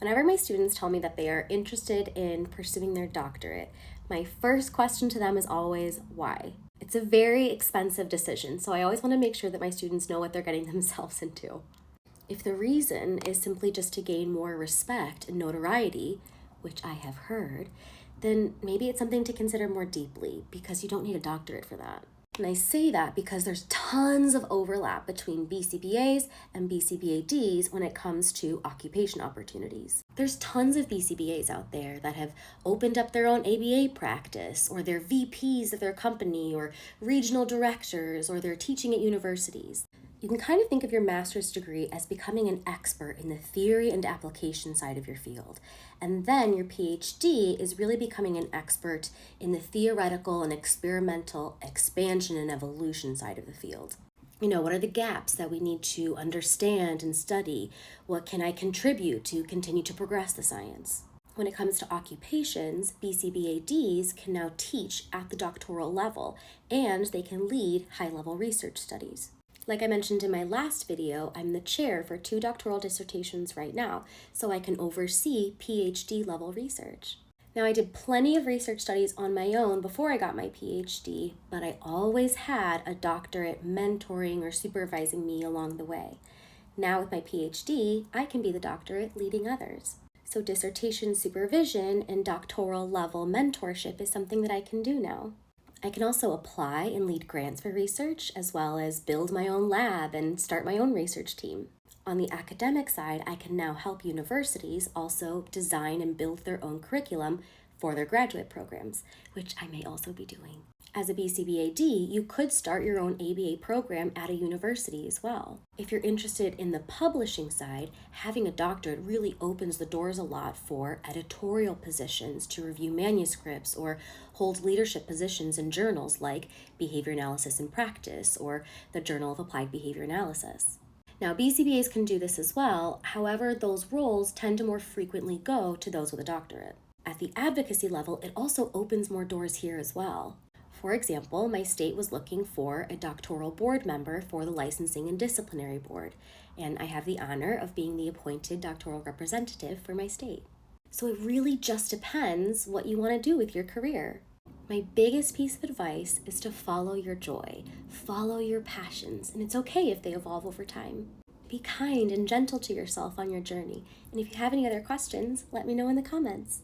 Whenever my students tell me that they are interested in pursuing their doctorate, my first question to them is always, why? It's a very expensive decision, so I always want to make sure that my students know what they're getting themselves into. If the reason is simply just to gain more respect and notoriety, which I have heard, then maybe it's something to consider more deeply because you don't need a doctorate for that. And I say that because there's tons of overlap between BCBAs and BCBA-Ds when it comes to occupation opportunities. There's tons of BCBAs out there that have opened up their own ABA practice, or they're VPs of their company, or regional directors, or they're teaching at universities. You can kind of think of your master's degree as becoming an expert in the theory and application side of your field. And then your PhD is really becoming an expert in the theoretical and experimental expansion and evolution side of the field. What are the gaps that we need to understand and study? What can I contribute to continue to progress the science? When it comes to occupations, BCBA-Ds can now teach at the doctoral level, and they can lead high-level research studies. Like I mentioned in my last video, I'm the chair for 2 doctoral dissertations right now, so I can oversee PhD level research. Now, I did plenty of research studies on my own before I got my PhD, but I always had a doctorate mentoring or supervising me along the way. Now with my PhD, I can be the doctorate leading others. So dissertation supervision and doctoral level mentorship is something that I can do now. I can also apply and lead grants for research, as well as build my own lab and start my own research team. On the academic side, I can now help universities also design and build their own curriculum for their graduate programs, which I may also be doing. As a BCBA-D, you could start your own ABA program at a university as well. If you're interested in the publishing side, having a doctorate really opens the doors a lot for editorial positions to review manuscripts or hold leadership positions in journals like Behavior Analysis in Practice or the Journal of Applied Behavior Analysis. Now, BCBAs can do this as well, however, those roles tend to more frequently go to those with a doctorate. At the advocacy level, it also opens more doors here as well. For example, my state was looking for a doctoral board member for the Licensing and Disciplinary Board, and I have the honor of being the appointed doctoral representative for my state. So it really just depends what you want to do with your career. My biggest piece of advice is to follow your joy, follow your passions, and it's okay if they evolve over time. Be kind and gentle to yourself on your journey, and if you have any other questions, let me know in the comments.